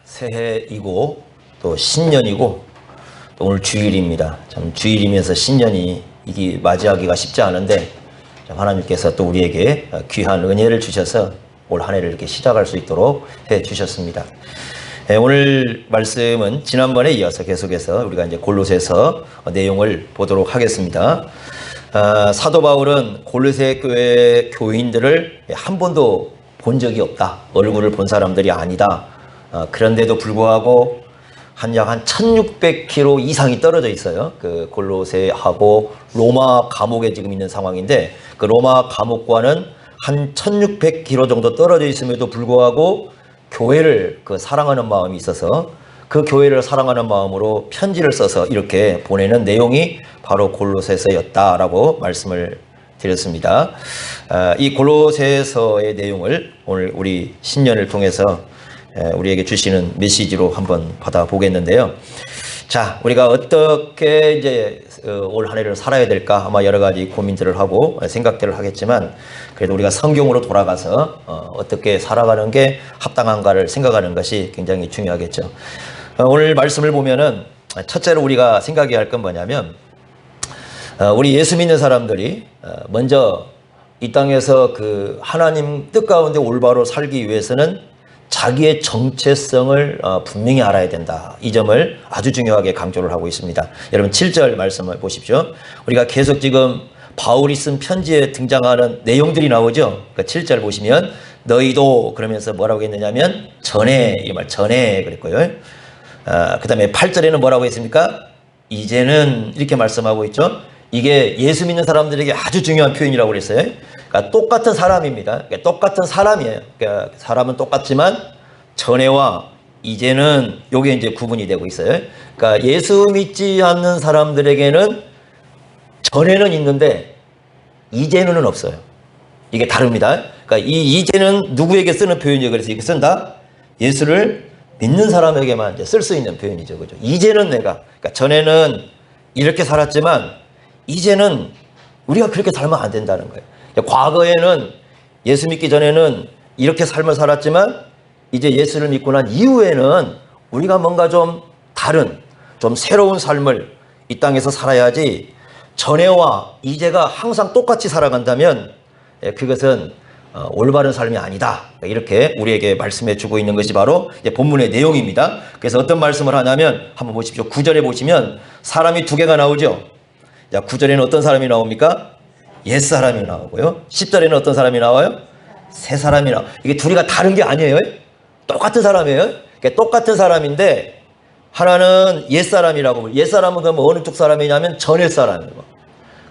새해이고 또 신년이고 또 오늘 주일입니다. 참 주일이면서 신년이 이게 맞이하기가 쉽지 않은데 하나님께서 또 우리에게 귀한 은혜를 주셔서 올 한 해를 이렇게 시작할 수 있도록 해 주셨습니다. 오늘 말씀은 지난번에 이어서 계속해서 우리가 이제 골로새서 내용을 보도록 하겠습니다. 사도 바울은 골로새 교회 교인들을 한 번도 본 적이 없다. 얼굴을 본 사람들이 아니다. 그런데도 불구하고 약 1600km 이상이 떨어져 있어요. 그 골로새하고 로마 감옥에 지금 있는 상황인데 그 로마 감옥과는 한 1600km 정도 떨어져 있음에도 불구하고 교회를 사랑하는 마음이 있어서 그 교회를 사랑하는 마음으로 편지를 써서 이렇게 보내는 내용이 바로 골로새서였다라고 말씀을 드렸습니다. 이 골로새서의 내용을 오늘 우리 신년을 통해서 우리에게 주시는 메시지로 한번 받아보겠는데요. 자, 우리가 어떻게 이제 올 한 해를 살아야 될까 아마 여러 가지 고민들을 하고 생각들을 하겠지만 그래도 우리가 성경으로 돌아가서 어떻게 살아가는 게 합당한가를 생각하는 것이 굉장히 중요하겠죠. 오늘 말씀을 보면은 첫째로 우리가 생각해야 할 건 뭐냐면 우리 예수 믿는 사람들이 먼저 이 땅에서 그 하나님 뜻 가운데 올바로 살기 위해서는 자기의 정체성을 분명히 알아야 된다. 이 점을 아주 중요하게 강조를 하고 있습니다. 여러분 7절 말씀을 보십시오. 우리가 계속 지금 바울이 쓴 편지에 등장하는 내용들이 나오죠. 그러니까 7절 보시면 너희도 그러면서 뭐라고 했느냐면 전에 이 말 전에 그랬고요. 그 다음에 8절에는 뭐라고 했습니까? 이제는 이렇게 말씀하고 있죠. 이게 예수 믿는 사람들에게 아주 중요한 표현이라고 그랬어요. 그러니까 똑같은 사람입니다. 그러니까 똑같은 사람이에요. 그러니까 사람은 똑같지만 전에와 이제는 요게 이제 구분이 되고 있어요. 그러니까 예수 믿지 않는 사람들에게는 전에는 있는데 이제는 없어요. 이게 다릅니다. 그러니까 이 이제는 누구에게 쓰는 표현이에요? 그래서 이렇게 쓴다. 예수를 믿는 사람에게만 이제 쓸 수 있는 표현이죠. 그죠? 이제는 내가, 그러니까 전에는 이렇게 살았지만 이제는 우리가 그렇게 살면 안 된다는 거예요. 과거에는 예수 믿기 전에는 이렇게 삶을 살았지만 이제 예수를 믿고 난 이후에는 우리가 뭔가 좀 다른, 좀 새로운 삶을 이 땅에서 살아야지 전에와 이제가 항상 똑같이 살아간다면 그것은 올바른 삶이 아니다. 이렇게 우리에게 말씀해 주고 있는 것이 바로 본문의 내용입니다. 그래서 어떤 말씀을 하냐면 한번 보십시오. 9절에 보시면 사람이 두 개가 나오죠. 자, 9절에는 어떤 사람이 나옵니까? 옛사람이 나오고요. 10절에는 어떤 사람이 나와요? 새 사람이 나와요. 이게 둘이가 다른 게 아니에요. 똑같은 사람이에요. 그러니까 똑같은 사람인데 하나는 옛사람이라고. 옛사람은 그러면 어느 쪽 사람이냐면 전의 사람이고.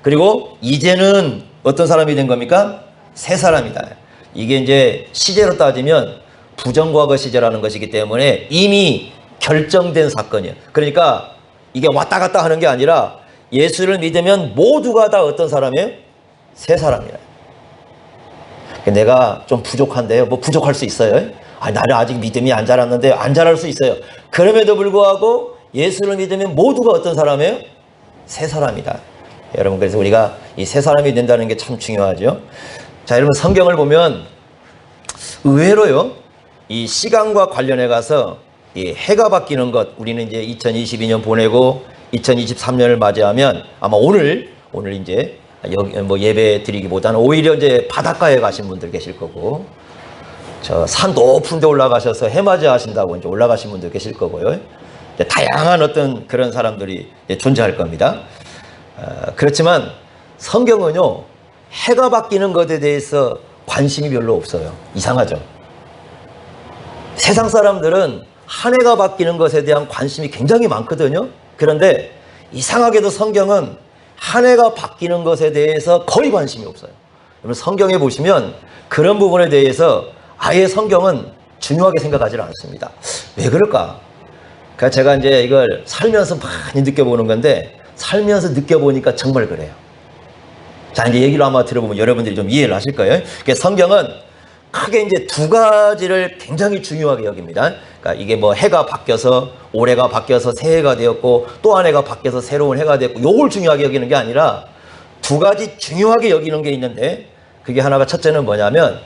그리고 이제는 어떤 사람이 된 겁니까? 새 사람이다. 이게 이제 시제로 따지면 부정과거 시제라는 것이기 때문에 이미 결정된 사건이에요. 그러니까 이게 왔다 갔다 하는 게 아니라 예수를 믿으면 모두가 다 어떤 사람이에요? 새 사람이에요. 내가 좀 부족한데요. 뭐 부족할 수 있어요. 나는 아직 믿음이 안 자랐는데 안 자랄 수 있어요. 그럼에도 불구하고 예수를 믿으면 모두가 어떤 사람이에요? 새 사람이다. 여러분, 그래서 우리가 이 새 사람이 된다는 게 참 중요하죠. 자, 여러분 성경을 보면 의외로요. 이 시간과 관련해 가서 이 해가 바뀌는 것, 우리는 이제 2022년 보내고 2023년을 맞이하면 아마 오늘 이제 여기 뭐 예배 드리기보다는 오히려 이제 바닷가에 가신 분들 계실 거고, 저 산 높은 데 올라가셔서 해 맞이 하신다고 이제 올라가신 분들 계실 거고요. 다양한 어떤 그런 사람들이 존재할 겁니다. 그렇지만 성경은요, 해가 바뀌는 것에 대해서 관심이 별로 없어요. 이상하죠. 세상 사람들은 한 해가 바뀌는 것에 대한 관심이 굉장히 많거든요. 그런데 이상하게도 성경은 한 해가 바뀌는 것에 대해서 거의 관심이 없어요. 여러분 성경에 보시면 그런 부분에 대해서 아예 성경은 중요하게 생각하지 않습니다. 왜 그럴까? 그러니까 제가 이제 이걸 살면서 많이 느껴보는 건데 살면서 느껴보니까 정말 그래요. 자, 이제 얘기를 아마 들어보면 여러분들이 좀 이해를 하실 거예요. 그러니까 성경은 크게 이제 두 가지를 굉장히 중요하게 여깁니다. 그러니까 이게 뭐 해가 바뀌어서 올해가 바뀌어서 새해가 되었고 또 한 해가 바뀌어서 새로운 해가 됐고 요걸 중요하게 여기는 게 아니라 두 가지 중요하게 여기는 게 있는데 그게 하나가 첫째는 뭐냐면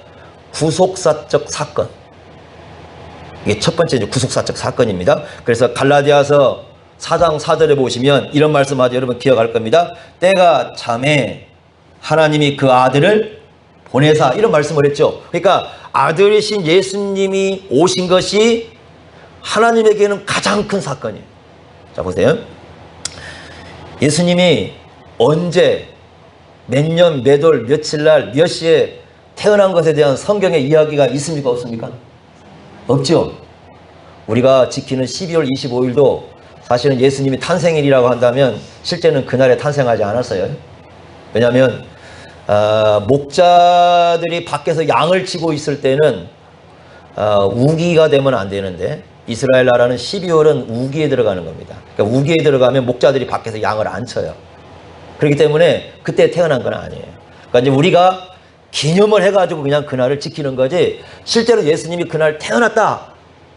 구속사적 사건. 이게 첫 번째 구속사적 사건입니다. 그래서 갈라디아서 4장 4절에 보시면 이런 말씀하죠. 여러분 기억할 겁니다. 때가 참에 하나님이 그 아들을 보내사, 이런 말씀을 했죠. 그러니까 아들이신 예수님이 오신 것이 하나님에게는 가장 큰 사건이에요. 자, 보세요. 예수님이 언제, 몇 년, 몇 월, 며칠 날, 몇 시에 태어난 것에 대한 성경의 이야기가 있습니까? 없습니까? 없죠. 우리가 지키는 12월 25일도 사실은 예수님이 탄생일이라고 한다면 실제는 그날에 탄생하지 않았어요. 왜냐하면 목자들이 밖에서 양을 치고 있을 때는 우기가 되면 안 되는데, 이스라엘 나라는 12월은 우기에 들어가는 겁니다. 그러니까 우기에 들어가면 목자들이 밖에서 양을 안 쳐요. 그렇기 때문에 그때 태어난 건 아니에요. 그러니까 이제 우리가 기념을 해가지고 그냥 그날을 지키는 거지, 실제로 예수님이 그날 태어났다,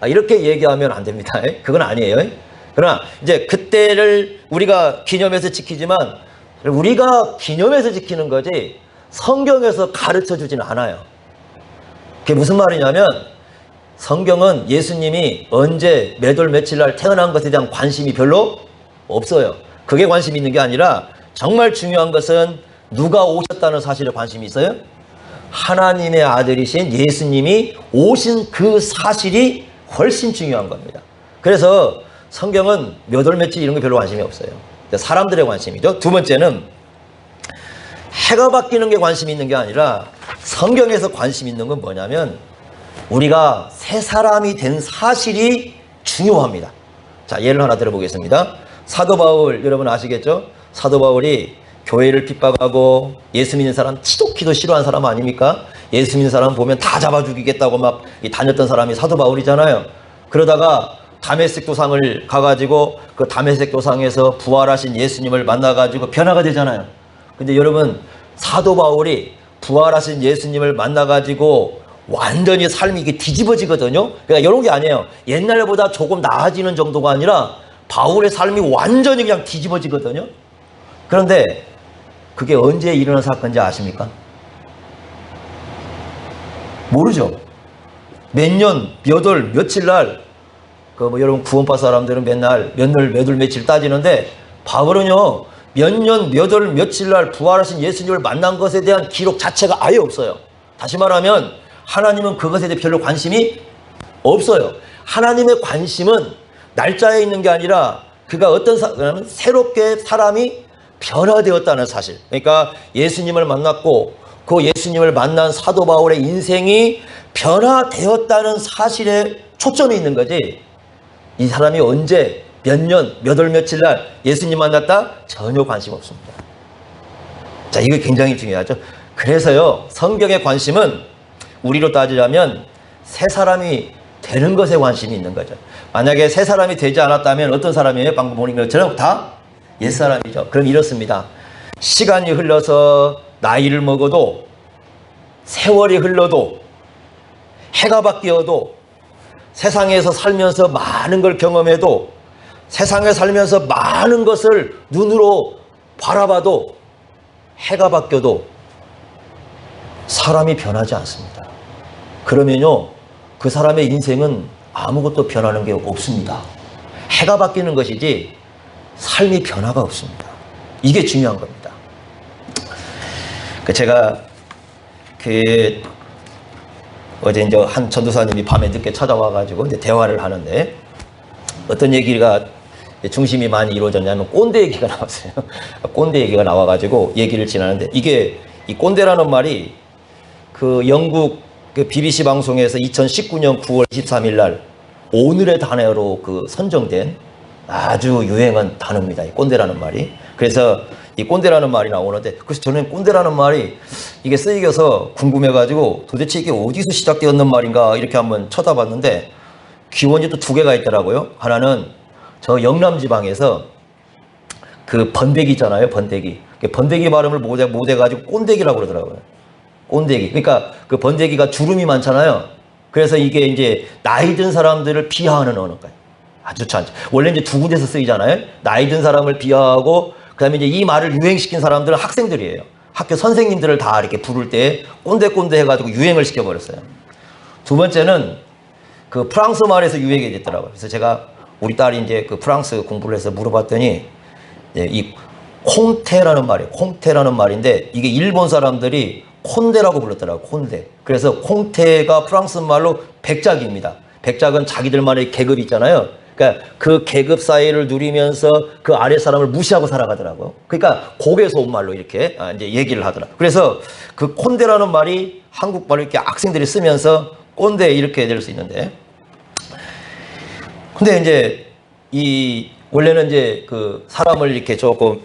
이렇게 얘기하면 안 됩니다. 그건 아니에요. 그러나 이제 그때를 우리가 기념해서 지키지만, 우리가 기념해서 지키는 거지 성경에서 가르쳐 주지는 않아요. 그게 무슨 말이냐면, 성경은 예수님이 언제, 몇 월, 며칠 날 태어난 것에 대한 관심이 별로 없어요. 그게 관심이 있는 게 아니라, 정말 중요한 것은 누가 오셨다는 사실에 관심이 있어요? 하나님의 아들이신 예수님이 오신 그 사실이 훨씬 중요한 겁니다. 그래서 성경은 몇 월 며칠 이런 게 별로 관심이 없어요. 사람들의 관심이죠. 두 번째는 해가 바뀌는 게 관심이 있는 게 아니라, 성경에서 관심 있는 건 뭐냐면 우리가 새 사람이 된 사실이 중요합니다. 자, 예를 하나 들어보겠습니다. 사도 바울, 여러분 아시겠죠? 사도 바울이 교회를 핍박하고 예수 믿는 사람 지독히도 싫어하는 사람 아닙니까? 예수 믿는 사람 보면 다 잡아 죽이겠다고 막 다녔던 사람이 사도 바울이잖아요. 그러다가 다메섹 도상을 가가지고 그 다메섹 도상에서 부활하신 예수님을 만나가지고 변화가 되잖아요. 근데 여러분, 사도 바울이 부활하신 예수님을 만나가지고 완전히 삶이 이게 뒤집어지거든요. 그러니까 이런 게 아니에요. 옛날보다 조금 나아지는 정도가 아니라 바울의 삶이 완전히 그냥 뒤집어지거든요. 그런데 그게 언제 일어난 사건인지 아십니까? 모르죠. 몇 년, 몇 월, 며칠 날, 여러분 구원파 사람들은 맨날 몇 월, 며칠 따지는데, 바울은요, 몇 년, 몇 월, 며칠 날 부활하신 예수님을 만난 것에 대한 기록 자체가 아예 없어요. 다시 말하면 하나님은 그것에 대해 별로 관심이 없어요. 하나님의 관심은 날짜에 있는 게 아니라 그가 어떤 사람은 새롭게 사람이 변화되었다는 사실. 그러니까 예수님을 만났고 그 예수님을 만난 사도 바울의 인생이 변화되었다는 사실에 초점이 있는 거지, 이 사람이 언제, 몇 년, 몇 월, 며칠 날 예수님 만났다? 전혀 관심 없습니다. 자, 이거 굉장히 중요하죠. 그래서요, 성경의 관심은 우리로 따지자면 새 사람이 되는 것에 관심이 있는 거죠. 만약에 새 사람이 되지 않았다면 어떤 사람이에요? 방금 보는 것처럼 다 옛사람이죠. 그럼 이렇습니다. 시간이 흘러서 나이를 먹어도, 세월이 흘러도, 해가 바뀌어도, 세상에서 살면서 많은 걸 경험해도, 세상에 살면서 많은 것을 눈으로 바라봐도, 해가 바뀌어도 사람이 변하지 않습니다. 그러면요, 그 사람의 인생은 아무것도 변하는 게 없습니다. 해가 바뀌는 것이지 삶이 변화가 없습니다. 이게 중요한 겁니다. 제가 어제 이제 한 전도사님이 밤에 늦게 찾아와가지고 이제 대화를 하는데, 어떤 얘기가 중심이 많이 이루어졌냐면 꼰대 얘기가 나왔어요. 꼰대 얘기가 나와가지고 얘기를 지나는데, 이게 이 꼰대라는 말이 그 영국 그 BBC 방송에서 2019년 9월 23일 날 오늘의 단어로 그 선정된 아주 유행한 단어입니다. 이 꼰대라는 말이. 그래서 이 꼰대라는 말이 나오는데, 그래서 저는 꼰대라는 말이 이게 쓰이겨서 궁금해가지고 도대체 이게 어디서 시작되었는 말인가 이렇게 한번 쳐다봤는데, 기원이 또 두 개가 있더라고요. 하나는 저 영남 지방에서 그 번데기 있잖아요. 번데기. 번데기 발음을 못 해가지고 꼰대기라고 그러더라고요. 꼰대기. 그러니까 그 번데기가 주름이 많잖아요. 그래서 이게 이제 나이 든 사람들을 비하하는 언어가요. 아주 참. 원래 이제 두 군데서 쓰이잖아요. 나이 든 사람을 비하하고, 그 다음에 이제 이 말을 유행시킨 사람들은 학생들이에요. 학교 선생님들을 다 이렇게 부를 때 꼰대 해가지고 유행을 시켜버렸어요. 두 번째는 그 프랑스 말에서 유행이 됐더라고요. 그래서 제가 우리 딸이 이제 그 프랑스 공부를 해서 물어봤더니 이 콩테라는 말이에요. 콩테라는 말인데 이게 일본 사람들이 콘데라고 불렀더라고요. 콘데. 그래서 콩테가 프랑스 말로 백작입니다. 백작은 자기들만의 계급이 있잖아요. 그러니까 그 계급 사이를 누리면서 그 아래 사람을 무시하고 살아가더라고요. 그러니까 곡에서 온 말로 이렇게 이제 얘기를 하더라고요. 그래서 그 콘데라는 말이 한국 말로 이렇게 학생들이 쓰면서 꼰대 이렇게 될 수 있는데, 근데 이제 이 원래는 이제 그 사람을 이렇게 조금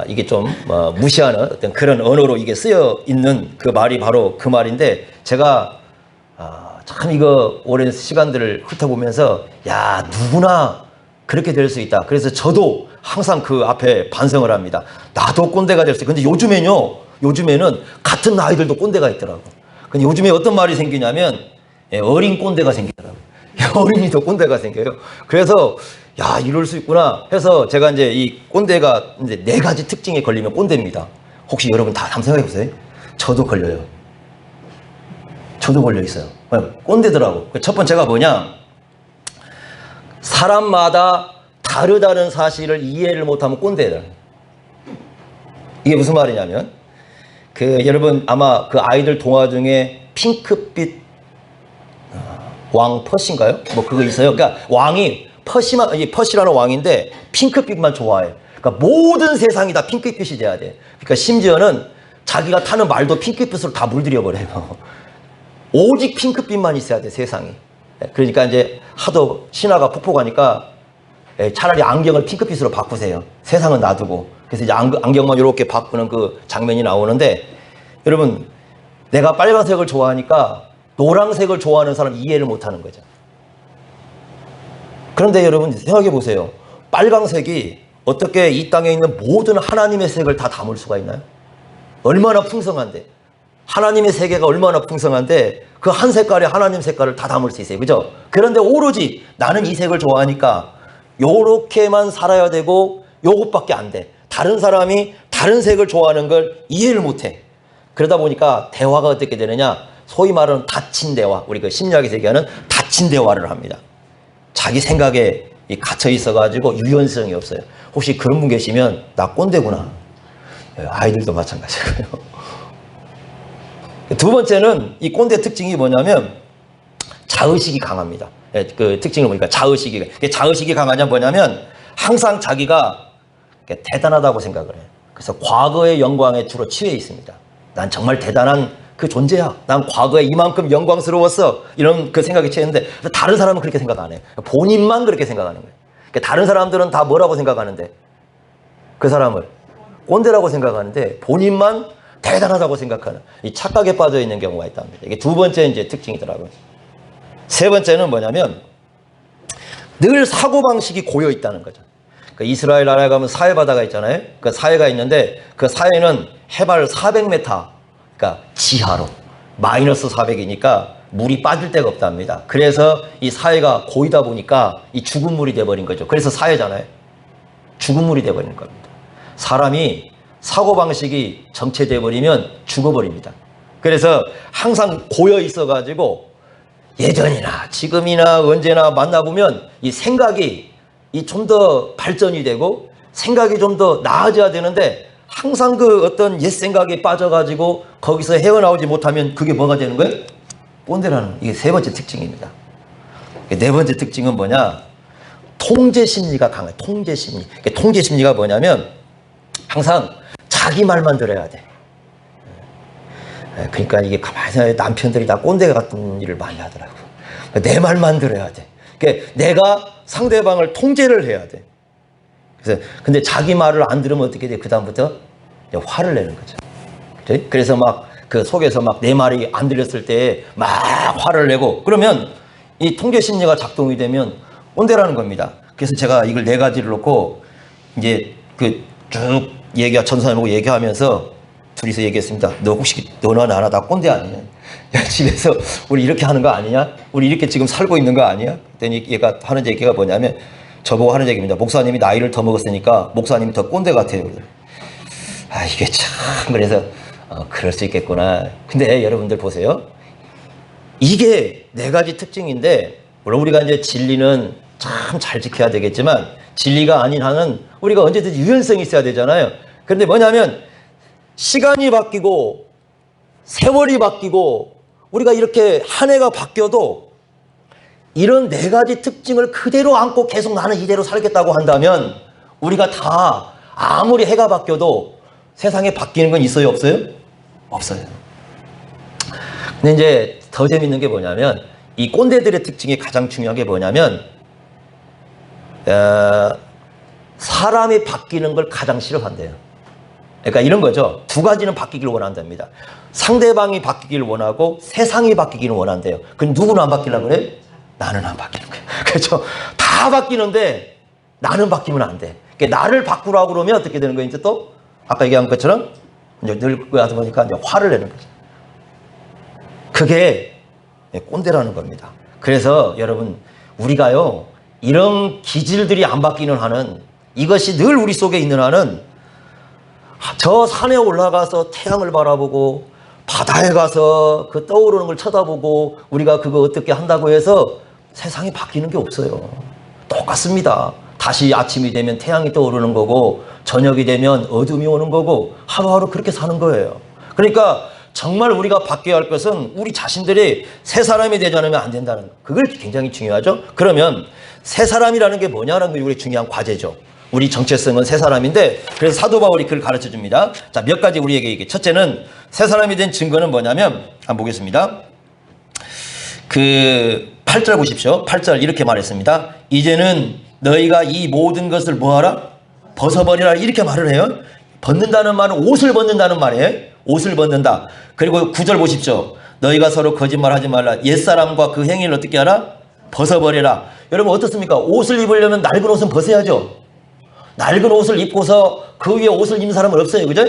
이게 좀 무시하는 어떤 그런 언어로 이게 쓰여 있는 그 말이 바로 그 말인데, 제가 참 이거 오랜 시간들을 훑어보면서 야, 누구나 그렇게 될 수 있다. 그래서 저도 항상 그 앞에 반성을 합니다. 나도 꼰대가 될 수 있고. 근데 요즘에는 같은 아이들도 꼰대가 있더라고. 근데 요즘에 어떤 말이 생기냐면 어린 꼰대가 생기더라고. 어린이도 꼰대가 생겨요. 그래서 야, 이럴 수 있구나 해서 제가 이제 이 꼰대가 이제 4가지 특징에 걸리면 꼰대입니다. 혹시 여러분 다 한번 생각해 보세요. 저도 걸려요. 저도 걸려 있어요. 꼰대더라고. 첫 번째가 뭐냐? 사람마다 다르다는 사실을 이해를 못하면 꼰대다. 이게 무슨 말이냐면, 여러분 아마 그 아이들 동화 중에 핑크빛 왕 퍼시인가요? 뭐 그거 있어요. 그러니까 왕이 퍼시라는 왕인데 핑크빛만 좋아해. 그러니까 모든 세상이 다 핑크빛이 돼야 돼. 그러니까 심지어는 자기가 타는 말도 핑크빛으로 다 물들여 버려요. 오직 핑크빛만 있어야 돼, 세상이. 그러니까 이제 하도 신화가 폭포가니까 차라리 안경을 핑크빛으로 바꾸세요. 세상은 놔두고. 그래서 이제 안경만 이렇게 바꾸는 그 장면이 나오는데, 여러분, 내가 빨간색을 좋아하니까 노란색을 좋아하는 사람 이해를 못 하는 거죠. 그런데 여러분 생각해 보세요. 빨간색이 어떻게 이 땅에 있는 모든 하나님의 색을 다 담을 수가 있나요? 얼마나 풍성한데. 하나님의 세계가 얼마나 풍성한데 그 한 색깔에 하나님 색깔을 다 담을 수 있어요. 그죠? 그런데 오로지 나는 이 색을 좋아하니까 요렇게만 살아야 되고 요것밖에 안 돼. 다른 사람이 다른 색을 좋아하는 걸 이해를 못 해. 그러다 보니까 대화가 어떻게 되느냐? 소위 말하는 닫힌 대화, 우리 그 심리학에서 얘기하는 닫힌 대화를 합니다. 자기 생각에 갇혀 있어가지고 유연성이 없어요. 혹시 그런 분 계시면 나 꼰대구나. 아이들도 마찬가지고요. 두 번째는 이 꼰대 특징이 뭐냐면 자의식이 강합니다. 그 특징을 보니까 자의식이 강하냐 뭐냐면 항상 자기가 대단하다고 생각을 해요. 그래서 과거의 영광에 주로 취해 있습니다. 난 정말 대단한 그 존재야. 난 과거에 이만큼 영광스러웠어. 이런 그 생각이 취했는데 다른 사람은 그렇게 생각 안 해요. 본인만 그렇게 생각하는 거예요. 다른 사람들은 다 뭐라고 생각하는데 그 사람을 꼰대라고 생각하는데 본인만 대단하다고 생각하는 이 착각에 빠져 있는 경우가 있답니다. 이게 두 번째 이제 특징이더라고요. 세 번째는 뭐냐면 늘 사고방식이 고여 있다는 거죠. 그 이스라엘 나라에 가면 사해바다가 있잖아요. 그 사해가 있는데 그 사해는 해발 400m, 그러니까 지하로 마이너스 400이니까 물이 빠질 데가 없답니다. 그래서 이 사해가 고이다 보니까 이 죽은 물이 돼버린 거죠. 그래서 사해잖아요. 죽은 물이 돼버리는 겁니다. 사람이 사고방식이 정체돼 버리면 죽어버립니다. 그래서 항상 고여 있어가지고 예전이나 지금이나 언제나 만나보면 이 생각이 좀 더 발전이 되고 생각이 좀 더 나아져야 되는데 항상 그 어떤 옛 생각에 빠져가지고 거기서 헤어나오지 못하면 그게 뭐가 되는 거예요? 꼰대라는, 이게 세 번째 특징입니다. 네 번째 특징은 뭐냐? 통제 심리가 강해요. 통제 심리. 통제 심리가 뭐냐면 항상 자기 말만 들어야 돼. 그러니까 이게 가만히 생각해, 남편들이 다 꼰대 같은 일을 많이 하더라고. 내 말만 들어야 돼. 그러니까 내가 상대방을 통제를 해야 돼. 그래서 근데 자기 말을 안 들으면 어떻게 돼? 그 다음부터 화를 내는 거죠. 그래? 그래서 막 그 속에서 막 내 말이 안 들렸을 때 막 화를 내고, 그러면 이 통제 심리가 작동이 되면 꼰대라는 겁니다. 그래서 제가 이걸 4가지를 놓고 이제 그 쭉 전사님하고 얘기하면서 둘이서 얘기했습니다. 너 혹시 너나 나나 다 꼰대 아니냐? 야, 집에서 우리 이렇게 하는 거 아니냐? 우리 이렇게 지금 살고 있는 거 아니야? 그랬더니 얘가 하는 얘기가 뭐냐면 저보고 하는 얘기입니다. 목사님이 나이를 더 먹었으니까 목사님이 더 꼰대 같아요. 아, 이게 참, 그래서 그럴 수 있겠구나. 근데 여러분들 보세요. 이게 네 가지 특징인데, 물론 우리가 이제 진리는 참 잘 지켜야 되겠지만 진리가 아닌 한은 우리가 언제든지 유연성이 있어야 되잖아요. 그런데 뭐냐면 시간이 바뀌고 세월이 바뀌고 우리가 이렇게 한 해가 바뀌어도 이런 네 가지 특징을 그대로 안고 계속 나는 이대로 살겠다고 한다면 우리가 다 아무리 해가 바뀌어도 세상에 바뀌는 건 있어요, 없어요? 없어요. 근데 이제 더 재밌는 게 뭐냐면 이 꼰대들의 특징이 가장 중요한 게 뭐냐면 사람이 바뀌는 걸 가장 싫어한대요. 그러니까 이런 거죠. 두 가지는 바뀌기를 원한답니다. 상대방이 바뀌기를 원하고 세상이 바뀌기를 원한대요. 그럼 누구는 안 바뀌려고 그래? 나는 안 바뀌는 거예요. 그렇죠? 다 바뀌는데 나는 바뀌면 안 돼. 그러니까 나를 바꾸라고 그러면 어떻게 되는 거예요? 이제 또 아까 얘기한 것처럼 이제 늙고 하다 보니까 이제 화를 내는 거죠. 그게 꼰대라는 겁니다. 그래서 여러분 우리가요 이런 기질들이 안 바뀌는 한은 이것이 늘 우리 속에 있는 한은 저 산에 올라가서 태양을 바라보고 바다에 가서 그 떠오르는 걸 쳐다보고 우리가 그거 어떻게 한다고 해서 세상이 바뀌는 게 없어요. 똑같습니다. 다시 아침이 되면 태양이 떠오르는 거고 저녁이 되면 어둠이 오는 거고 하루하루 그렇게 사는 거예요. 그러니까 정말 우리가 바뀌어야 할 것은 우리 자신들이 새 사람이 되지 않으면 안 된다는 거. 그걸 굉장히 중요하죠. 그러면 새 사람이라는 게 뭐냐라는 게 우리 중요한 과제죠. 우리 정체성은 새 사람인데 그래서 사도 바울이 그걸 가르쳐 줍니다. 자, 몇 가지 우리에게 얘기해. 첫째는 새 사람이 된 증거는 뭐냐면 한번 보겠습니다. 그 8절 보십시오. 8절 이렇게 말했습니다. 이제는 너희가 이 모든 것을 뭐하라? 벗어버리라 이렇게 말을 해요. 벗는다는 말은 옷을 벗는다는 말이에요. 옷을 벗는다. 그리고 9절 보십시오. 너희가 서로 거짓말하지 말라. 옛사람과 그 행위를 어떻게 하라? 벗어버리라. 여러분 어떻습니까? 옷을 입으려면 낡은 옷은 벗어야죠. 낡은 옷을 입고서 그 위에 옷을 입는 사람은 없어요. 그죠?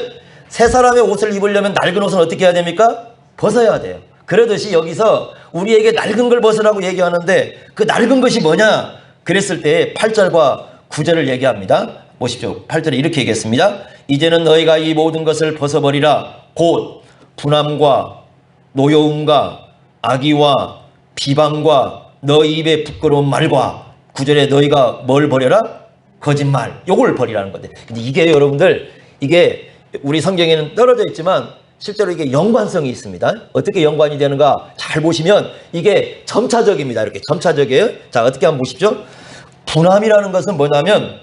새 사람의 옷을 입으려면 낡은 옷은 어떻게 해야 됩니까? 벗어야 돼요. 그러듯이 여기서 우리에게 낡은 걸 벗으라고 얘기하는데 그 낡은 것이 뭐냐? 그랬을 때 8절과 9절을 얘기합니다. 보십시오. 8절에 이렇게 얘기했습니다. 이제는 너희가 이 모든 것을 벗어버리라. 곧 분함과 노여움과 악의와 비방과 너희 입의 부끄러운 말과 9절에 너희가 뭘 버려라? 거짓말. 요걸 버리라는 건데. 근데 이게 여러분들 이게 우리 성경에는 떨어져 있지만 실제로 이게 연관성이 있습니다. 어떻게 연관이 되는가 잘 보시면 이게 점차적입니다. 이렇게 점차적이에요. 자, 어떻게 한번 보십시오. 분함이라는 것은 뭐냐면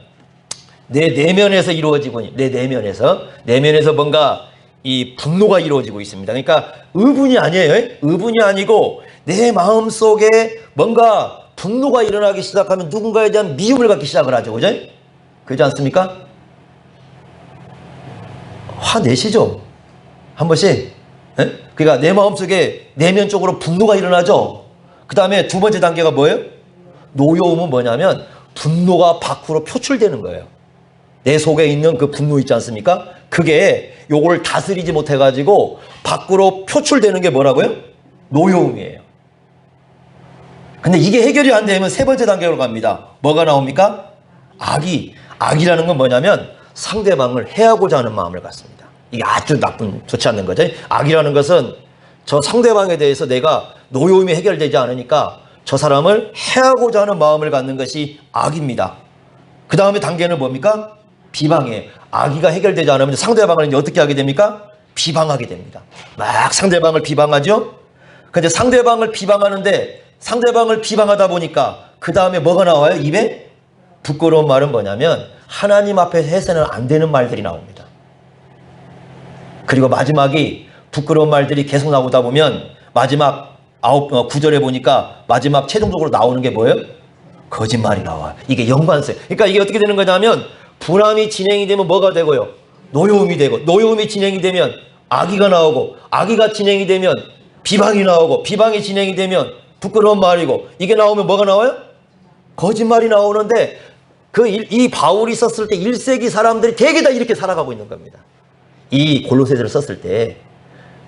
내 내면에서 이루어지고 내 내면에서 뭔가 이 분노가 이루어지고 있습니다. 그러니까 의분이 아니에요. 의분이 아니고 내 마음 속에 뭔가 분노가 일어나기 시작하면 누군가에 대한 미움을 갖기 시작을 하죠. 그죠? 그렇지 않습니까? 화내시죠? 한 번씩. 네? 그러니까 내 마음속에 내면적으로 분노가 일어나죠. 그 다음에 두 번째 단계가 뭐예요? 노여움은 뭐냐면 분노가 밖으로 표출되는 거예요. 내 속에 있는 그 분노 있지 않습니까? 그게 요걸 다스리지 못해가지고 밖으로 표출되는 게 뭐라고요? 노여움이에요. 근데 이게 해결이 안 되면 세 번째 단계로 갑니다. 뭐가 나옵니까? 악이라는 건 뭐냐면 상대방을 해하고자 하는 마음을 갖습니다. 이게 아주 좋지 않는 거죠. 악이라는 것은 저 상대방에 대해서 내가 노여움이 해결되지 않으니까 저 사람을 해하고자 하는 마음을 갖는 것이 악입니다. 그 다음에 단계는 뭡니까? 비방이에요. 악의가 해결되지 않으면 상대방을 어떻게 하게 됩니까? 비방하게 됩니다. 막 상대방을 비방하죠? 근데 상대방을 비방하는데 상대방을 비방하다 보니까 그 다음에 뭐가 나와요? 입에? 부끄러운 말은 뭐냐면 하나님 앞에 해서는 안 되는 말들이 나옵니다. 그리고 마지막이 부끄러운 말들이 계속 나오다 보면 마지막 9절에 보니까 마지막 최종적으로 나오는 게 뭐예요? 거짓말이 나와요. 이게 연관성. 그러니까 이게 어떻게 되는 거냐면 분함이 진행이 되면 뭐가 되고요? 노여움이 되고 노여움이 진행이 되면 악의가 나오고 악의가 진행이 되면 비방이 나오고 비방이 진행이 되면 부끄러운 말이고 이게 나오면 뭐가 나와요? 거짓말이 나오는데 이 바울이 썼을 때 1세기 사람들이 되게 다 이렇게 살아가고 있는 겁니다. 이 골로새서를 썼을 때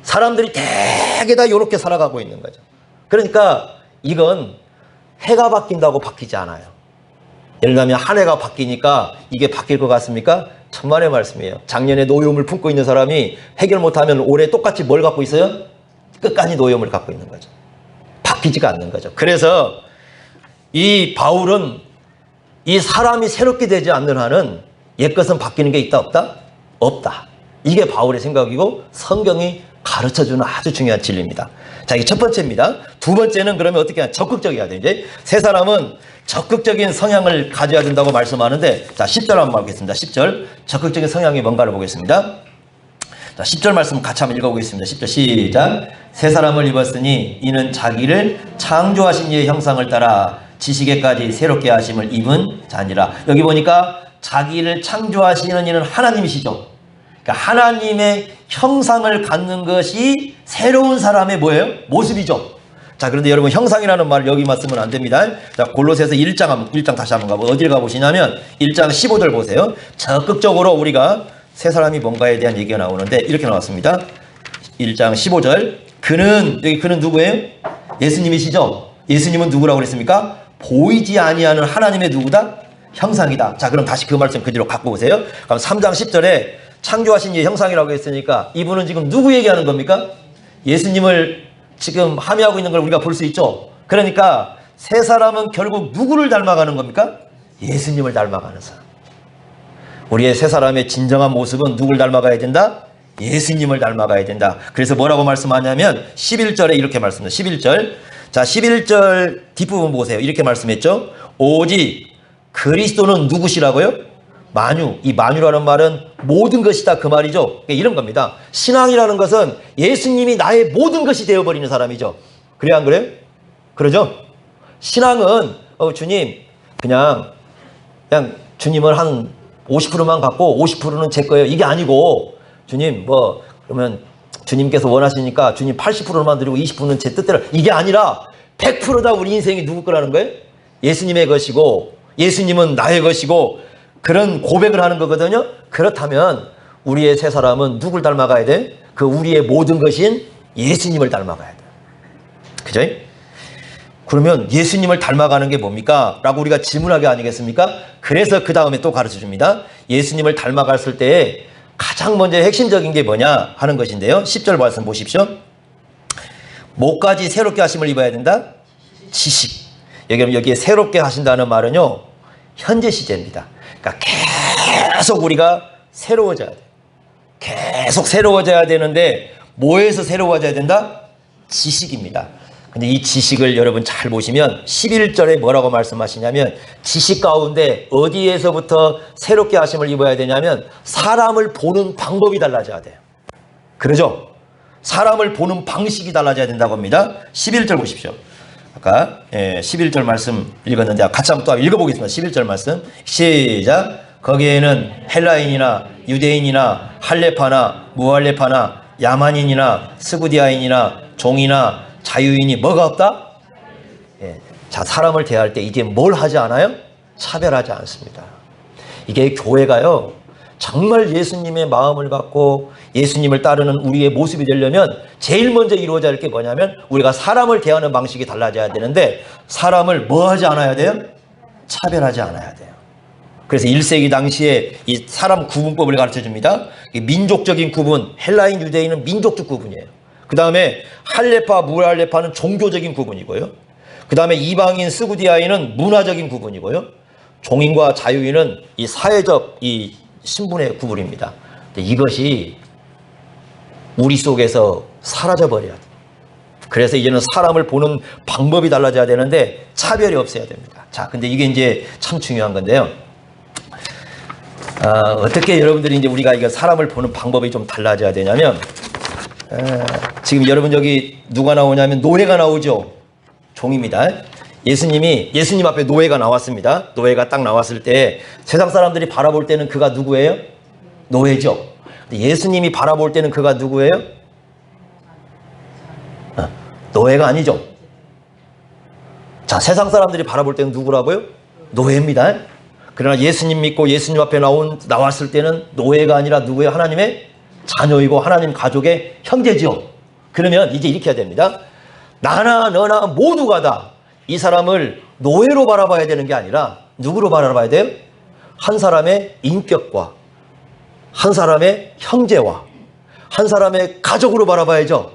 사람들이 되게 다 이렇게 살아가고 있는 거죠. 그러니까 이건 해가 바뀐다고 바뀌지 않아요. 예를 들면 한 해가 바뀌니까 이게 바뀔 것 같습니까? 천만의 말씀이에요. 작년에 노여움을 품고 있는 사람이 해결 못하면 올해 똑같이 뭘 갖고 있어요? 끝까지 노여움을 갖고 있는 거죠. 바뀌지가 않는 거죠. 그래서 이 바울은 이 사람이 새롭게 되지 않는 한은 옛것은 바뀌는 게 있다 없다? 없다. 이게 바울의 생각이고 성경이 가르쳐주는 아주 중요한 진리입니다. 자, 이게 첫 번째입니다. 두 번째는 그러면 어떻게 하냐? 적극적이어야 돼요. 이제 세 사람은 적극적인 성향을 가져야 된다고 말씀하는데, 자, 10절 한번 보겠습니다. 10절. 적극적인 성향이 뭔가를 보겠습니다. 자, 10절 말씀 같이 한번 읽어보겠습니다. 10절 시작. 새 사람을 입었으니 이는 자기를 창조하신 이의 형상을 따라 지식에까지 새롭게 하심을 입은 자니라. 여기 보니까 자기를 창조하시는 이는 하나님이시죠. 그러니까 하나님의 형상을 갖는 것이 새로운 사람의 뭐예요? 모습이죠. 자, 그런데 여러분 형상이라는 말을 여기만 쓰면 안 됩니다. 자, 골로새서 1장 다시 한번 가보. 어디를 가보시냐면 1장 15절 보세요. 적극적으로 우리가 새 사람이 뭔가에 대한 얘기가 나오는데 이렇게 나왔습니다. 1장 15절. 여기 그는 누구예요? 예수님이시죠. 예수님은 누구라고 그랬습니까? 보이지 아니하는 하나님의 누구다? 형상이다. 자, 그럼 다시 그 말씀 그대로 갖고 오세요. 그럼 3장 10절에 창조하신 이의 형상이라고 했으니까 이분은 지금 누구 얘기하는 겁니까? 예수님을 지금 함의하고 있는 걸 우리가 볼 수 있죠. 그러니까 새 사람은 결국 누구를 닮아가는 겁니까? 예수님을 닮아가는 사람. 우리의 새 사람의 진정한 모습은 누굴 닮아가야 된다? 예수님을 닮아가야 된다. 그래서 뭐라고 말씀하냐면 11절에 이렇게 말씀합니다. 11절. 자, 11절 뒷부분 보세요. 이렇게 말씀했죠. 오직 그리스도는 누구시라고요? 만유. 이 만유라는 말은 모든 것이다 그 말이죠. 그러니까 이런 겁니다. 신앙이라는 것은 예수님이 나의 모든 것이 되어버리는 사람이죠. 그래요 안 그래요? 그러죠? 신앙은 주님 그냥 주님을 한 50%만 갖고 50%는 제 거예요. 이게 아니고 주님 그러면 주님께서 원하시니까 주님 80%만 드리고 20%는 제 뜻대로, 이게 아니라 100% 다 우리 인생이 누구 거라는 거예요? 예수님의 것이고 예수님은 나의 것이고 그런 고백을 하는 거거든요. 그렇다면 우리의 새 사람은 누굴 닮아가야 돼? 그 우리의 모든 것인 예수님을 닮아가야 돼. 그죠? 그러면 예수님을 닮아가는 게 뭡니까? 라고 우리가 질문하게 아니겠습니까? 그래서 그 다음에 또 가르쳐 줍니다. 예수님을 닮아갔을 때 가장 먼저 핵심적인 게 뭐냐 하는 것인데요. 10절 말씀 보십시오. 목까지 새롭게 하심을 입어야 된다? 지식. 여기에 새롭게 하신다는 말은요, 현재 시제입니다. 그러니까 계속 우리가 새로워져야 돼. 계속 새로워져야 되는데 뭐에서 새로워져야 된다? 지식입니다. 근데 이 지식을 여러분 잘 보시면 11절에 뭐라고 말씀하시냐면 지식 가운데 어디에서부터 새롭게 하심을 입어야 되냐면 사람을 보는 방법이 달라져야 돼요. 그러죠? 사람을 보는 방식이 달라져야 된다고 합니다. 11절 보십시오. 아까 11절 말씀 읽었는데 같이 한번 또 읽어보겠습니다. 11절 말씀 시작. 거기에는 헬라인이나 유대인이나 할레파나 무할레파나 야만인이나 스구디아인이나 종이나 자유인이 뭐가 없다? 자, 사람을 대할 때 이게 뭘 하지 않아요? 차별하지 않습니다. 이게 교회가요, 정말 예수님의 마음을 갖고 예수님을 따르는 우리의 모습이 되려면 제일 먼저 이루어져야 할 게 뭐냐면 우리가 사람을 대하는 방식이 달라져야 되는데 사람을 뭐 하지 않아야 돼요? 차별하지 않아야 돼요. 그래서 1세기 당시에 이 사람 구분법을 가르쳐 줍니다. 민족적인 구분, 헬라인, 유대인은 민족적 구분이에요. 그 다음에 할레파, 무할레파는 종교적인 구분이고요. 그 다음에 이방인, 스구디아인은 문화적인 구분이고요. 종인과 자유인은 이 사회적 이 신분의 구분입니다. 근데 이것이 우리 속에서 사라져버려야 돼요. 그래서 이제는 사람을 보는 방법이 달라져야 되는데 차별이 없어야 됩니다. 자, 근데 이게 이제 참 중요한 건데요. 어떻게 여러분들이 이제 우리가 이거 사람을 보는 방법이 좀 달라져야 되냐면, 지금 여러분 여기 누가 나오냐면 노예가 나오죠. 종입니다. 예수님 앞에 노예가 나왔습니다. 노예가 딱 나왔을 때 세상 사람들이 바라볼 때는 그가 누구예요? 노예죠. 예수님이 바라볼 때는 그가 누구예요? 노예가 아니죠. 자, 세상 사람들이 바라볼 때는 누구라고요? 노예입니다. 그러나 예수님 믿고 예수님 앞에 나왔을 때는 노예가 아니라 누구예요? 하나님의 자녀이고 하나님 가족의 형제지요. 그러면 이제 이렇게 해야 됩니다. 나나 너나 모두가 다 이 사람을 노예로 바라봐야 되는 게 아니라 누구로 바라봐야 돼요? 한 사람의 인격과 한 사람의 형제와 한 사람의 가족으로 바라봐야죠.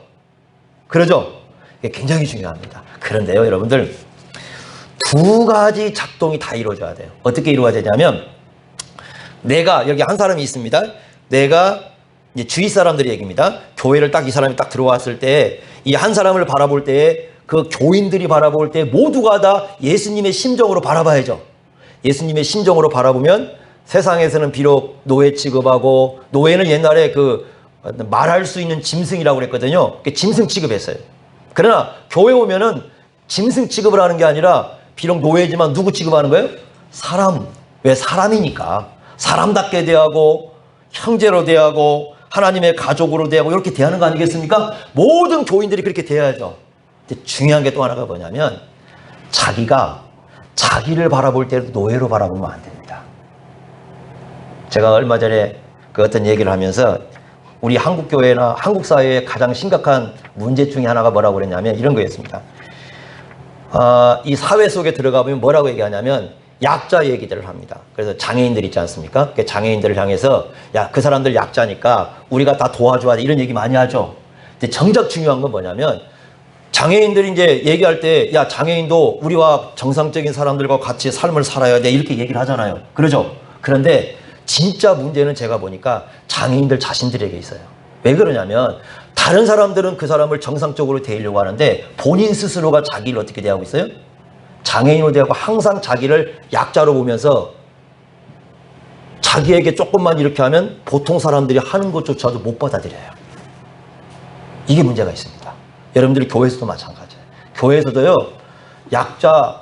그러죠? 이게 굉장히 중요합니다. 그런데요, 여러분들, 두 가지 작동이 다 이루어져야 돼요. 어떻게 이루어져야 되냐면, 내가, 여기 한 사람이 있습니다. 내가, 이제 주위 사람들의 얘기입니다. 교회를 딱 이 사람이 딱 들어왔을 때, 이 한 사람을 바라볼 때, 그 교인들이 바라볼 때 모두가 다 예수님의 심정으로 바라봐야죠. 예수님의 심정으로 바라보면 세상에서는 비록 노예 취급하고, 노예는 옛날에 그 말할 수 있는 짐승이라고 그랬거든요. 짐승 취급했어요. 그러나 교회 오면은 짐승 취급을 하는 게 아니라 비록 노예지만 누구 취급하는 거예요? 사람. 왜? 사람이니까. 사람답게 대하고 형제로 대하고 하나님의 가족으로 대하고 이렇게 대하는 거 아니겠습니까? 모든 교인들이 그렇게 대해야죠. 근데 중요한 게 또 하나가 뭐냐면 자기가 자기를 바라볼 때도 노예로 바라보면 안 됩니다. 제가 얼마 전에 그 어떤 얘기를 하면서 우리 한국 교회나 한국 사회의 가장 심각한 문제 중에 하나가 뭐라고 그랬냐면 이런 거였습니다. 이 사회 속에 들어가보면 뭐라고 얘기하냐면 약자 얘기들을 합니다. 그래서 장애인들 있지 않습니까? 그 장애인들을 향해서 야, 그 사람들 약자니까 우리가 다 도와줘야 돼. 이런 얘기 많이 하죠. 근데 정작 중요한 건 뭐냐면 장애인들이 이제 얘기할 때 야, 장애인도 우리와 정상적인 사람들과 같이 삶을 살아야 돼. 이렇게 얘기를 하잖아요. 그러죠? 그런데 진짜 문제는 제가 보니까 장애인들 자신들에게 있어요. 왜 그러냐면 다른 사람들은 그 사람을 정상적으로 대하려고 하는데 본인 스스로가 자기를 어떻게 대하고 있어요? 장애인으로 대하고 항상 자기를 약자로 보면서 자기에게 조금만 이렇게 하면 보통 사람들이 하는 것조차도 못 받아들여요. 이게 문제가 있습니다. 여러분들이 교회에서도 마찬가지예요. 교회에서도요, 약자,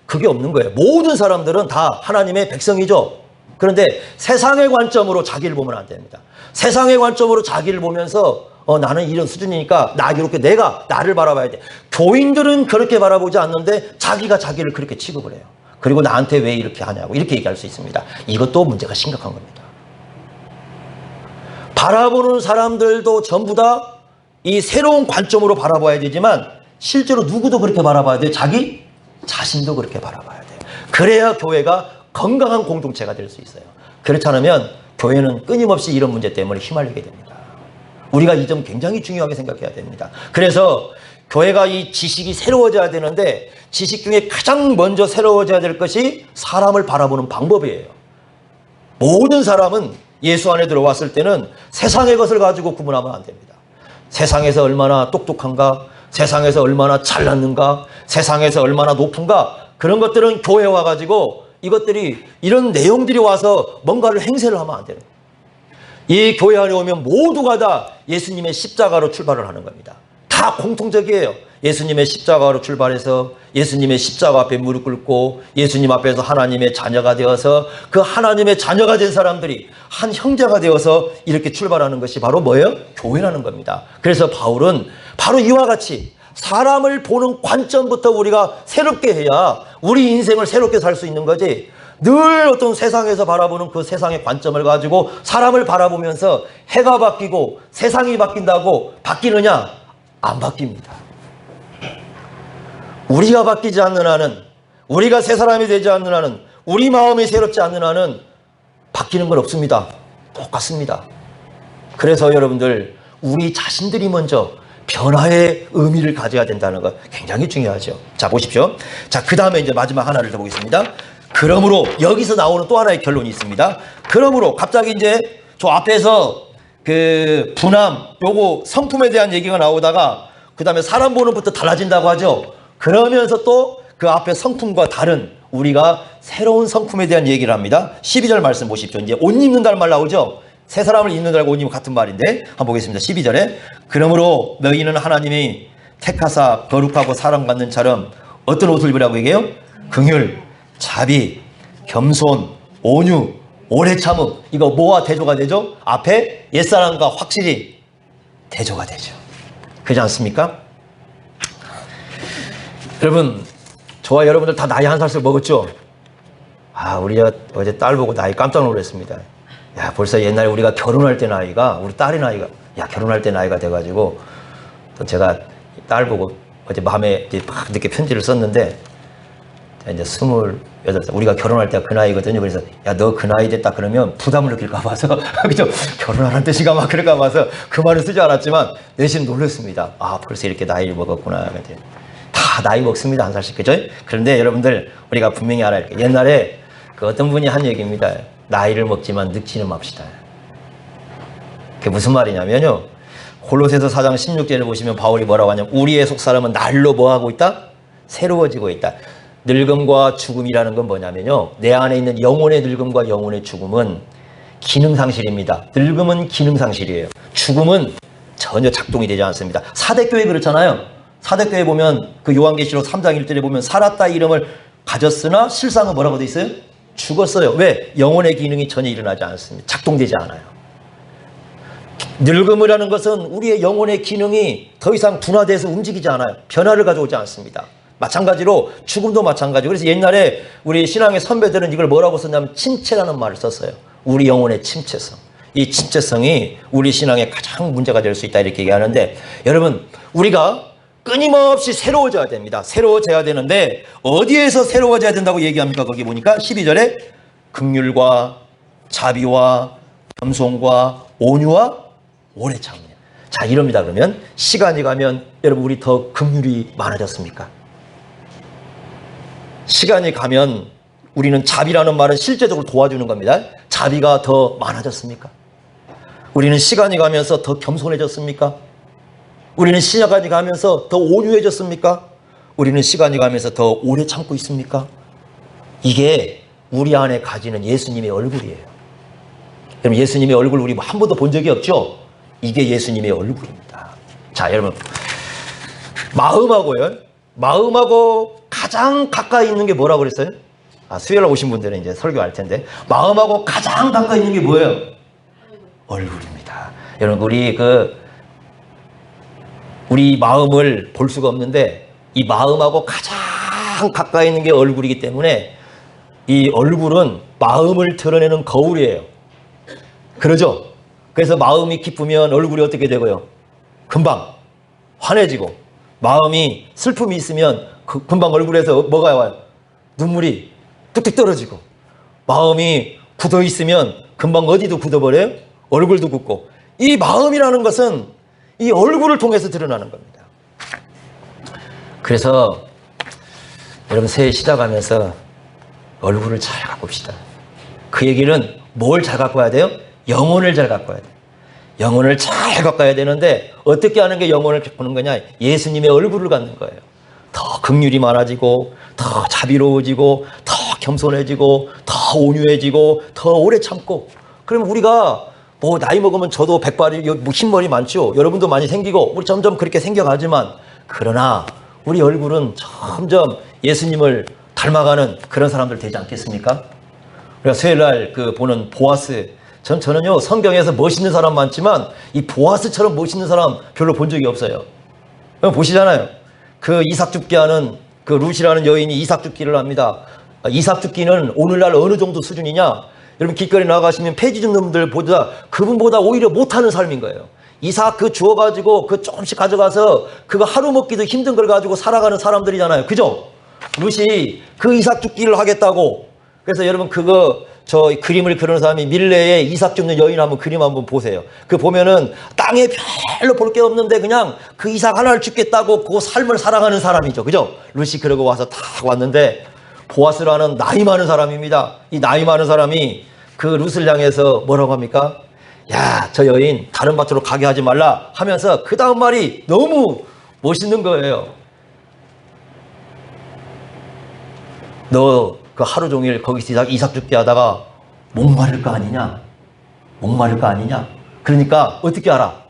그게 없는 거예요. 모든 사람들은 다 하나님의 백성이죠. 그런데 세상의 관점으로 자기를 보면 안 됩니다. 세상의 관점으로 자기를 보면서 나는 이런 수준이니까 이렇게 내가 나를 바라봐야 돼. 교인들은 그렇게 바라보지 않는데 자기가 자기를 그렇게 취급을 해요. 그리고 나한테 왜 이렇게 하냐고 이렇게 얘기할 수 있습니다. 이것도 문제가 심각한 겁니다. 바라보는 사람들도 전부 다 이 새로운 관점으로 바라봐야 되지만 실제로 누구도 그렇게 바라봐야 돼요. 자기 자신도 그렇게 바라봐야 돼요. 그래야 교회가 건강한 공동체가 될 수 있어요. 그렇지 않으면 교회는 끊임없이 이런 문제 때문에 휘말리게 됩니다. 우리가 이 점 굉장히 중요하게 생각해야 됩니다. 그래서 교회가 이 지식이 새로워져야 되는데 지식 중에 가장 먼저 새로워져야 될 것이 사람을 바라보는 방법이에요. 모든 사람은 예수 안에 들어왔을 때는 세상의 것을 가지고 구분하면 안 됩니다. 세상에서 얼마나 똑똑한가, 세상에서 얼마나 잘났는가, 세상에서 얼마나 높은가, 그런 것들은 교회에 와가지고 이것들이 이런 내용들이 와서 뭔가를 행세를 하면 안 돼요. 이 교회 안에 오면 모두가 다 예수님의 십자가로 출발을 하는 겁니다. 다 공통적이에요. 예수님의 십자가로 출발해서 예수님의 십자가 앞에 무릎 꿇고 예수님 앞에서 하나님의 자녀가 되어서 그 하나님의 자녀가 된 사람들이 한 형제가 되어서 이렇게 출발하는 것이 바로 뭐예요? 교회라는 겁니다. 그래서 바울은 바로 이와 같이 사람을 보는 관점부터 우리가 새롭게 해야 우리 인생을 새롭게 살 수 있는 거지, 늘 어떤 세상에서 바라보는 그 세상의 관점을 가지고 사람을 바라보면서 해가 바뀌고 세상이 바뀐다고 바뀌느냐? 안 바뀝니다. 우리가 바뀌지 않는 한은, 우리가 새 사람이 되지 않는 한은, 우리 마음이 새롭지 않는 한은 바뀌는 건 없습니다. 똑같습니다. 그래서 여러분들, 우리 자신들이 먼저 변화의 의미를 가져야 된다는 것 굉장히 중요하죠. 자, 보십시오. 자, 그 다음에 이제 마지막 하나를 더 보겠습니다. 그러므로 여기서 나오는 또 하나의 결론이 있습니다. 그러므로 갑자기 이제 저 앞에서 그 분함, 요거 성품에 대한 얘기가 나오다가 그 다음에 사람 보는 것부터 달라진다고 하죠. 그러면서 또 그 앞에 성품과 다른 우리가 새로운 성품에 대한 얘기를 합니다. 12절 말씀 보십시오. 이제 옷 입는다는 말 나오죠. 새 사람을 입는다고 옷 입는 같은 말인데 한번 보겠습니다. 12절에 그러므로 너희는 하나님이 택하사 거룩하고 사랑 받는 처럼 어떤 옷을 입으라고 얘기해요? 긍휼, 자비, 겸손, 온유, 오래 참음. 이거 뭐와 대조가 되죠? 앞에 옛사람과 확실히 대조가 되죠. 그렇지 않습니까? 여러분, 저와 여러분들 다 나이 한 살씩 먹었죠? 우리 어제 딸 보고 나이 깜짝 놀랐습니다. 야, 벌써 옛날에 우리가 결혼할 때 나이가, 우리 딸의 나이가, 결혼할 때 나이가 돼가지고, 또 제가 딸 보고 어제 밤에 막 늦게 편지를 썼는데, 이제 28살. 우리가 결혼할 때가 그 나이거든요. 그래서 야, 너 그 나이 됐다 그러면 부담을 느낄까 봐서 그죠? 결혼하는 뜻이가 막 그럴까 봐서 그 말을 쓰지 않았지만 내심 놀랐습니다. 아, 벌써 이렇게 나이를 먹었구나. 다 나이 먹습니다. 한 살씩. 그죠? 그런데 여러분들 우리가 분명히 알아야 할 게 옛날에 그 어떤 분이 한 얘기입니다. 나이를 먹지만 늙지는 맙시다. 그게 무슨 말이냐면요. 골로새서 4장 16절을 보시면 바울이 뭐라고 하냐면 우리의 속사람은 날로 뭐하고 있다? 새로워지고 있다. 늙음과 죽음이라는 건 뭐냐면요. 내 안에 있는 영혼의 늙음과 영혼의 죽음은 기능상실입니다. 늙음은 기능상실이에요. 죽음은 전혀 작동이 되지 않습니다. 사대교회 그렇잖아요. 사대교회 보면 그 요한계시록 3장 1절에 보면 살았다 이름을 가졌으나 실상은 뭐라고 돼 있어요? 죽었어요. 왜? 영혼의 기능이 전혀 일어나지 않습니다. 작동되지 않아요. 늙음이라는 것은 우리의 영혼의 기능이 더 이상 둔화돼서 움직이지 않아요. 변화를 가져오지 않습니다. 마찬가지로 죽음도 마찬가지고 그래서 옛날에 우리 신앙의 선배들은 이걸 뭐라고 썼냐면 침체라는 말을 썼어요. 우리 영혼의 침체성. 이 침체성이 우리 신앙에 가장 문제가 될 수 있다 이렇게 얘기하는데 여러분 우리가 끊임없이 새로워져야 됩니다. 새로워져야 되는데 어디에서 새로워져야 된다고 얘기합니까? 거기 보니까 12절에 긍휼과 자비와 겸손과 온유와 오래 참으며. 자 이럽니다. 그러면 시간이 가면 여러분 우리 더 긍휼이 많아졌습니까? 시간이 가면 우리는 자비라는 말은 실제적으로 도와주는 겁니다. 자비가 더 많아졌습니까? 우리는 시간이 가면서 더 겸손해졌습니까? 우리는 시간이 가면서 더 온유해졌습니까? 우리는 시간이 가면서 더 오래 참고 있습니까? 이게 우리 안에 가지는 예수님의 얼굴이에요. 여러분 예수님의 얼굴 우리 한 번도 본 적이 없죠? 이게 예수님의 얼굴입니다. 자 여러분 마음하고 가장 가까이 있는 게 뭐라고 그랬어요? 수요일날 오신 분들은 이제 설교할 텐데 마음하고 가장 가까이 있는 게 뭐예요? 얼굴입니다. 여러분 우리 마음을 볼 수가 없는데 이 마음하고 가장 가까이 있는 게 얼굴이기 때문에 이 얼굴은 마음을 드러내는 거울이에요. 그러죠? 그래서 마음이 기쁘면 얼굴이 어떻게 되고요? 금방 환해지고 마음이 슬픔이 있으면 금방 얼굴에서 뭐가 와요? 눈물이 뚝뚝 떨어지고 마음이 굳어 있으면 금방 어디도 굳어버려요? 얼굴도 굳고 이 마음이라는 것은 이 얼굴을 통해서 드러나는 겁니다. 그래서 여러분 새해 시작하면서 얼굴을 잘 가꿉시다. 그 얘기는 뭘 잘 갖고 와야 돼요? 영혼을 잘 갖고 와야 돼요. 영혼을 잘 가까야 되는데 어떻게 하는 게 영혼을 가꾸는 거냐? 예수님의 얼굴을 갖는 거예요. 더 긍휼이 많아지고 더 자비로워지고 더 겸손해지고 더 온유해지고 더 오래 참고 그러면 우리가 뭐 나이 먹으면 저도 백발이 흰머리 많죠. 여러분도 많이 생기고 우리 점점 그렇게 생겨가지만 그러나 우리 얼굴은 점점 예수님을 닮아가는 그런 사람들 되지 않겠습니까? 우리가 수요일날 보는 보아스 저는요 성경에서 멋있는 사람 많지만 이 보아스처럼 멋있는 사람 별로 본 적이 없어요. 보시잖아요. 그 이삭 죽게 하는 그 룻이라는 여인이 이삭 죽기를 합니다. 이삭 죽기는 오늘날 어느 정도 수준이냐? 여러분 길거리 나가시면 폐지 줍는 분들보다 그분보다 오히려 못하는 삶인 거예요. 이삭 주워가지고 조금씩 가져가서 그거 하루 먹기도 힘든 걸 가지고 살아가는 사람들이잖아요. 그죠? 룻이 그 이삭 죽기를 하겠다고. 그래서 여러분 저 그림을 그리는 사람이 밀레에 이삭 줍는 여인 한번 그림 한번 보세요. 그 보면은 땅에 별로 볼 게 없는데 그냥 그 이삭 하나를 죽겠다고 그 삶을 살아가는 사람이죠. 그죠? 룻이 그러고 와서 딱 왔는데 보아스라는 나이 많은 사람입니다. 이 나이 많은 사람이 그 룻을 향해서 뭐라고 합니까? 야, 저 여인 다른 밭으로 가게 하지 말라 하면서 그 다음 말이 너무 멋있는 거예요. 너 그 하루 종일 거기서 이삭 죽게 하다가 목마를 거 아니냐? 목마를 거 아니냐? 그러니까 어떻게 알아?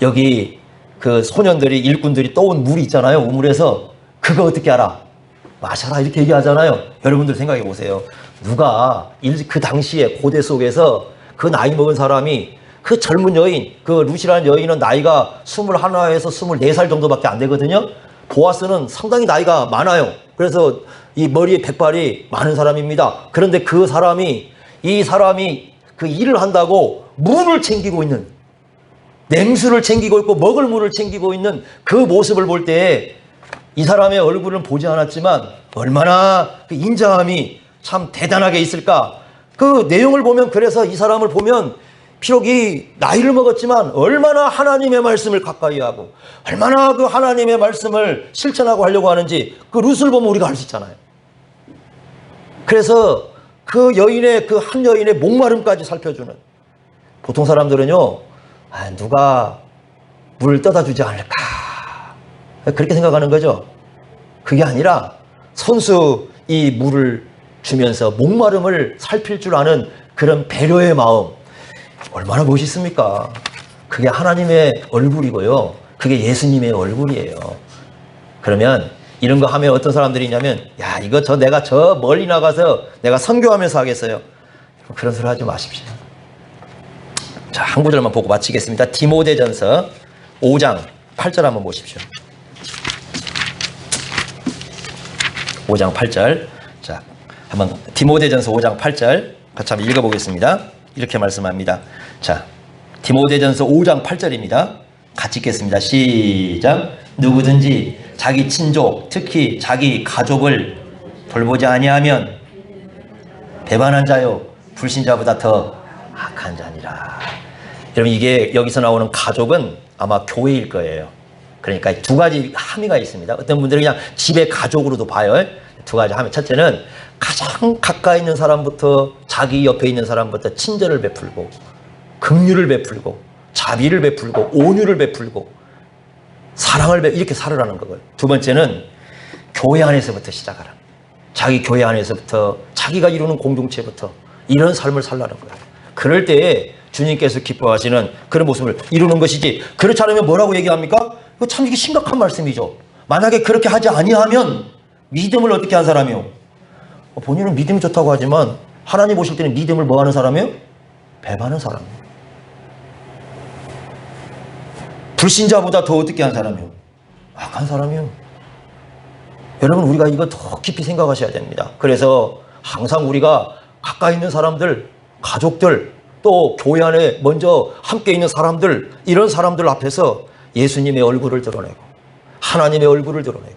여기 그 소년들이 일꾼들이 떠온 물이 있잖아요. 우물에서 그거 어떻게 알아? 마셔라 이렇게 얘기하잖아요. 여러분들 생각해 보세요. 누가 그 당시에 고대 속에서 그 나이 먹은 사람이 그 젊은 여인, 그 룻이라는 여인은 나이가 21에서 24살 정도밖에 안 되거든요. 보아스는 상당히 나이가 많아요. 그래서 이 머리에 백발이 많은 사람입니다. 그런데 이 사람이 그 일을 한다고 물을 챙기고 있는, 냉수를 챙기고 있고 먹을 물을 챙기고 있는 그 모습을 볼 때 이 사람의 얼굴은 보지 않았지만 얼마나 그 인자함이 참 대단하게 있을까. 그 내용을 보면 그래서 이 사람을 보면 비록 이 나이를 먹었지만 얼마나 하나님의 말씀을 가까이 하고 얼마나 그 하나님의 말씀을 실천하고 하려고 하는지 그 룻을 보면 우리가 알 수 있잖아요. 그래서 그 여인의 그 한 여인의 목마름까지 살펴주는, 보통 사람들은요, 누가 물 떠다 주지 않을까 그렇게 생각하는 거죠. 그게 아니라 선수 이 물을 주면서 목마름을 살필 줄 아는 그런 배려의 마음, 얼마나 멋있습니까? 그게 하나님의 얼굴이고요, 그게 예수님의 얼굴이에요. 그러면 이런 거 하면 어떤 사람들이 있냐면, 야, 이거 내가 저 멀리 나가서 내가 선교하면서 하겠어요. 그런 소리 하지 마십시오. 자, 한 구절만 보고 마치겠습니다. 디모데전서 5장 8절 한번 보십시오. 5장 8절. 자, 한번 디모데전서 5장 8절 같이 한번 읽어보겠습니다. 이렇게 말씀합니다. 자, 디모데전서 5장 8절입니다. 같이 읽겠습니다. 시작. 누구든지 자기 친족, 특히 자기 가족을 돌보지 아니하면 배반한 자요 불신자보다 더 악한 자니라. 여러분, 이게 여기서 나오는 가족은 아마 교회일 거예요. 그러니까 두 가지 함의가 있습니다. 어떤 분들은 그냥 집의 가족으로도 봐요. 두 가지 함의. 첫째는 가장 가까이 있는 사람부터, 자기 옆에 있는 사람부터 친절을 베풀고 긍휼을 베풀고 자비를 베풀고 온유를 베풀고 사랑을 이렇게 살으라는 거고요. 두 번째는 교회 안에서부터 시작하라. 자기 교회 안에서부터, 자기가 이루는 공동체부터 이런 삶을 살라는 거예요. 그럴 때에 주님께서 기뻐하시는 그런 모습을 이루는 것이지, 그렇지 않으면 뭐라고 얘기합니까? 이거 참 이게 심각한 말씀이죠. 만약에 그렇게 하지 아니하면 믿음을 어떻게 한 사람이요? 본인은 믿음이 좋다고 하지만 하나님 보실 때는 믿음을 뭐 하는 사람이요? 배반하는 사람이에요. 불신자보다 더 어떻게 한 사람이요? 악한 사람이요. 여러분, 우리가 이거 더 깊이 생각하셔야 됩니다. 그래서 항상 우리가 가까이 있는 사람들, 가족들, 또 교회 안에 먼저 함께 있는 사람들, 이런 사람들 앞에서 예수님의 얼굴을 드러내고 하나님의 얼굴을 드러내고,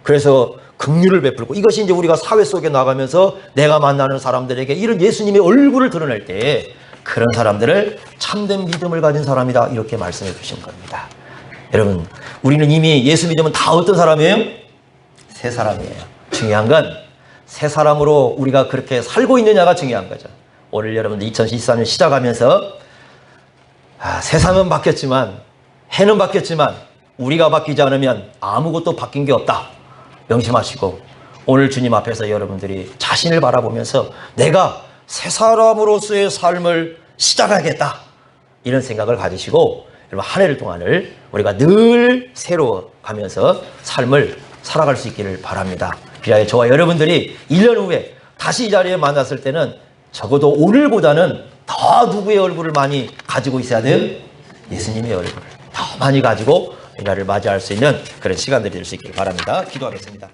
그래서 긍휼을 베풀고, 이것이 이제 우리가 사회 속에 나가면서 내가 만나는 사람들에게 이런 예수님의 얼굴을 드러낼 때 그런 사람들을 참된 믿음을 가진 사람이다, 이렇게 말씀해 주신 겁니다. 여러분, 우리는 이미 예수 믿으면 다 어떤 사람이에요? 새 사람이에요. 중요한 건 새 사람으로 우리가 그렇게 살고 있느냐가 중요한 거죠. 오늘 여러분들 2023년 시작하면서 세상은 바뀌었지만, 해는 바뀌었지만 우리가 바뀌지 않으면 아무것도 바뀐 게 없다, 명심하시고 오늘 주님 앞에서 여러분들이 자신을 바라보면서 내가 새 사람으로서의 삶을 시작하겠다, 이런 생각을 가지시고 여러분, 한 해를 동안을 우리가 늘 새로워가면서 삶을 살아갈 수 있기를 바랍니다. 그래야 저와 여러분들이 1년 후에 다시 이 자리에 만났을 때는 적어도 오늘보다는 더 누구의 얼굴을 많이 가지고 있어야 돼요? 예수님의 얼굴을 더 많이 가지고 이 날을 맞이할 수 있는 그런 시간들이 될 수 있기를 바랍니다. 기도하겠습니다.